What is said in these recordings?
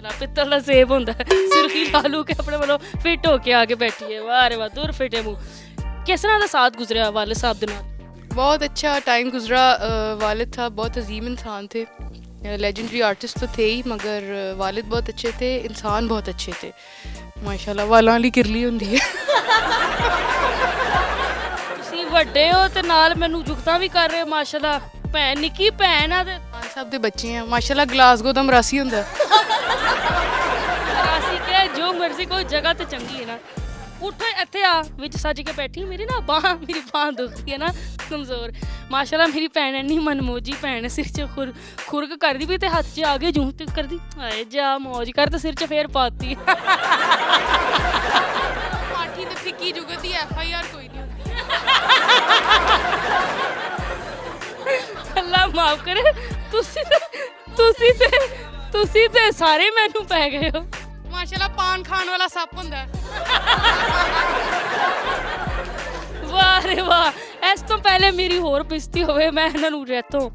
ਮਾਸ਼ਾਅੱਲਾ ਪਿੱਤਲ ਦਾ ਸੇਬ ਹੁੰਦਾ ਸੁਰਖੀ ਲਾਲੂ ਕੇ ਆਪਣੇ ਵੱਲੋਂ ਫਿੱਟ ਹੋ ਕੇ ਆ ਕੇ ਬੈਠੀ ਹੈ ਵਾਹ ਰੇ ਵਾਹ ਦੂਰ ਫਿੱਟੇ ਮੂੰਹ ਕਿਸ ਤਰ੍ਹਾਂ ਦਾ ਸਾਥ ਗੁਜ਼ਰਿਆ ਵਾਲਿਦ ਸਾਹਿਬ ਦੇ ਨਾਲ बहुत अच्छा टाइम गुजरा वालिद था बहुत अजीम इंसान थे लेजेंडरी आर्टिस्ट तो थे ही मगर वालिद बहुत अच्छे थे इंसान बहुत अच्छे थे माशाल्लाह वालों वाली किरली होंदी है ਤੁਸੀਂ ਵੱਡੇ ਹੋ ਤੇ ਨਾਲ ਮੈਨੂੰ ਜੁਗਤਾਂ ਵੀ ਕਰ ਰਹੇ ਹੋ ਮਾਸ਼ਾਅੱਲਾ ਭੈਣ ਨਿੱਕੀ ਭੈਣ ਆ ਤੇ खान साहब के बच्चे हैं माशाल्लाह ग्लासगो ਦਾ ਮਰਾਸੀ ਹੁੰਦਾ ਅਸੀਂ ਕਿ ਜੋ ਮਰਜ਼ੀ ਕੋਈ ਜਗ੍ਹਾ ਤੇ ਚੰਗੀ ਹੈ ਨਾ ਉੱਠ ਇੱਥੇ ਆ ਵਿੱਚ ਸੱਜ ਕੇ ਬੈਠੀ ਮੇਰੀ ਬਾਂਹ ਦੁਖਦੀ ਹੈ ਨਾ ਕਮਜ਼ੋਰ ਮਾਸ਼ਾਅੱਲਾ ਮੇਰੀ ਭੈਣ ਇੰਨੀ ਮਨਮੋਜੀ ਭੈਣ ਸਿਰ 'ਚ ਖੁਰਕ ਕਰਦੀ ਵੀ ਤੇ ਹੱਥ 'ਚ ਆ ਕੇ ਜੂੰ ਤੇ ਕਰਦੀ ਆਏ ਜਾ ਮੌਜ ਕਰ ਤੇ ਸਿਰ 'ਚ ਫੇਰ ਪਾਤੀ ਪਾਠੀ ਤੇ ਫਿੱਕੀ ਜੁਗਤ ਦੀ FIR ਕੋਈ ਨਹੀਂ ਹੁੰਦੀ ਅੱਲਾ ਮਾਫ ਕਰੇ ਤੁਸੀਂ ਤੇ ਸਾਰੇ ਮੈਨੂੰ ਪੈ ਗਏ ਹੋ ਮਾਸ਼ਾਅੱਲਾ ਪਾਨ ਖਾਣ ਵਾਲਾ ਸੱਪ ਹੁੰਦਾ ਵਾਹ ਰੇ ਵਾਹ ਇਸ ਤੋਂ ਪਹਿਲੇ ਮੇਰੀ ਹੋਰ ਪਿਸਤੀ ਹੋਵੇ ਮੈਂ ਇਹਨਾਂ ਨੂੰ ਰਹਿਤੋਂ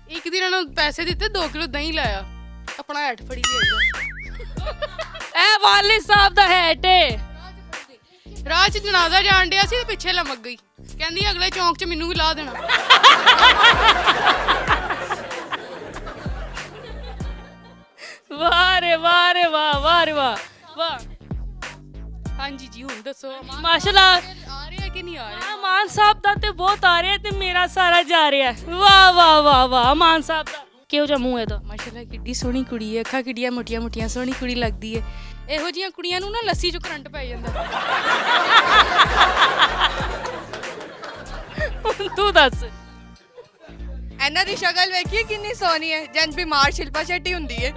ਇੱਕ ਦਿਨ ਇਹਨਾਂ ਨੂੰ ਪੈਸੇ ਦਿੱਤੇ 2 ਕਿਲੋ ਦਹੀਂ ਲਾਇਆ ਆਪਣਾ ਹੈਠ ਫੜੀ ਲਿਆਈਦਾ ਇਹ ਵਾਲਿਦ ਸਾਹਿਬ ਦਾ ਹੈਟ ਏ ਰਾਹ 'ਚ ਜਨਾਜ਼ਾ ਜਾਣ ਡਿਆ ਸੀ ਤੇ ਪਿੱਛੇ ਲਮਕ ਗਈ ਕਹਿੰਦੀ ਅਗਲੇ ਚੌਂਕ 'ਚ ਮੈਨੂੰ ਵੀ ਲਾ ਦੇਣਾ ਵਾਹ ਰੇ ਵਾਹ ਰੇ ਵਾਹ ਵਾਹ ਰੇ ਵਾਹ ਵਾਹ ਹਾਂਜੀ ਜੀ ਹੁਣ ਦੱਸੋ ਮਾਸ਼ਾਅੱਲਾ ਆ ਰਿਹਾ ਕਿ ਨਹੀਂ ਆ ਰਿਹਾ ਮਾਨ ਸਾਹਿਬ ਦਾ ਤੇ ਬਹੁਤ ਆ ਰਿਹਾ ਤੇ ਮੇਰਾ ਸਾਰਾ ਜਾ ਰਿਹਾ ਵਾਹ ਵਾਹ ਵਾਹ ਵਾਹ ਮਾਨ ਸਾਹਿਬ ਦਾ ਕਿਹੋ ਜਿਹਾ ਮੂੰਹ ਇਹਦਾ ਮਾਸ਼ਾਅੱਲਾ ਕਿੱਡੀ ਸੋਹਣੀ ਕੁੜੀ ਹੈ ਅੱਖਾਂ ਕਿੱਡੀਆਂ ਮੋਟੀਆਂ ਮੋਟੀਆਂ ਸੋਹਣੀ ਕੁੜੀ ਲੱਗਦੀ ਹੈ ਇਹੋ ਜਿਹੀਆਂ ਕੁੜੀਆਂ ਨੂੰ ਨਾ ਲੱਸੀ 'ਚ ਕਰੰਟ ਪੈ ਜਾਂਦਾ ਹੁਣ ਤੂੰ ਦੱਸ ਇਹਨਾਂ ਦੀ ਸ਼ਕਲ ਵੇਖੀਏ ਕਿੰਨੀ ਸੋਹਣੀ ਹੈ ਜੰਜ ਬਿਮਾਰ ਸ਼ਿਲਪਾ ਸ਼ੈਟੀ ਹੁੰਦੀ ਹੈ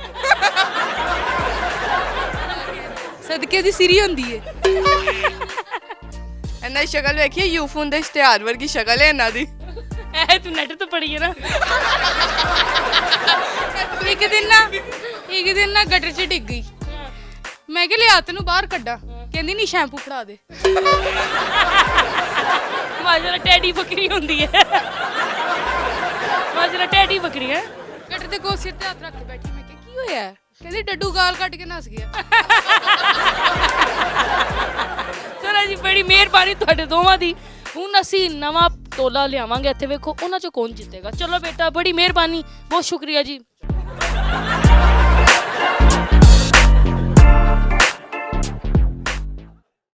ਸਦਕੇ ਦੀ ਸਿਰੀ ਹੁੰਦੀ ਹੈ ਇਹਨਾਂ ਦੀ ਸ਼ਕਲ ਵੇਖੀਏ ਯੂਫੋਨ ਦੇ ਇਸ਼ਤਿਹਾਰ ਵਰਗੀ ਸ਼ਕਲ ਹੈ ਇਹਨਾਂ ਦੀ ਇਹ ਤੂੰ ਨੈਟ ਤੋਂ ਪੜੀ ਹੈ ਨਾ ਇੱਕ ਦਿਨ ਨਾ ਗਟਰ 'ਚ ਡਿੱਗ ਗਈ ਮੈਂ ਕਿਹਾ ਲਿਆ ਤੈਨੂੰ ਬਾਹਰ ਕੱਢਾਂ ਕਹਿੰਦੀ ਨਹੀਂ ਸ਼ੈਂਪੂ ਫੜਾ ਦੇ ਮਾਸ਼ਾਅੱਲਾ ਟੈਡੀ ਬੱਕਰੀ ਹੁੰਦੀ ਹੈ ਮਾਸ਼ਾਅੱਲਾ ਟੈਡੀ ਬੱਕਰੀ ਹੈ ਗਟਰ ਦੇ ਕੋਲ ਸਿਰ ਤੇ ਹੱਥ ਰੱਖ ਕੇ ਬੈਠੀ ਮੈਂ ਕਿਹਾ ਕੀ ਹੋਇਆ ਕਹਿੰਦੀ ਡੱਡੂ ਗਾਲ ਕੱਢ ਕੇ ਨੱਸ ਗਿਆ ਸਰ ਜੀ ਬੜੀ ਮਿਹਰਬਾਨੀ ਤੁਹਾਡੇ ਦੋਵਾਂ ਦੀ ਹੁਣ ਅਸੀਂ ਨਵਾਂ ਟੋਲਾ ਲਿਆਵਾਂਗੇ ਇੱਥੇ ਵੇਖੋ ਉਹਨਾਂ ਚੋਂ ਕੌਣ ਜਿੱਤੇਗਾ ਚਲੋ ਬੇਟਾ ਬੜੀ ਮਿਹਰਬਾਨੀ ਬਹੁਤ ਸ਼ੁਕਰੀਆ ਜੀ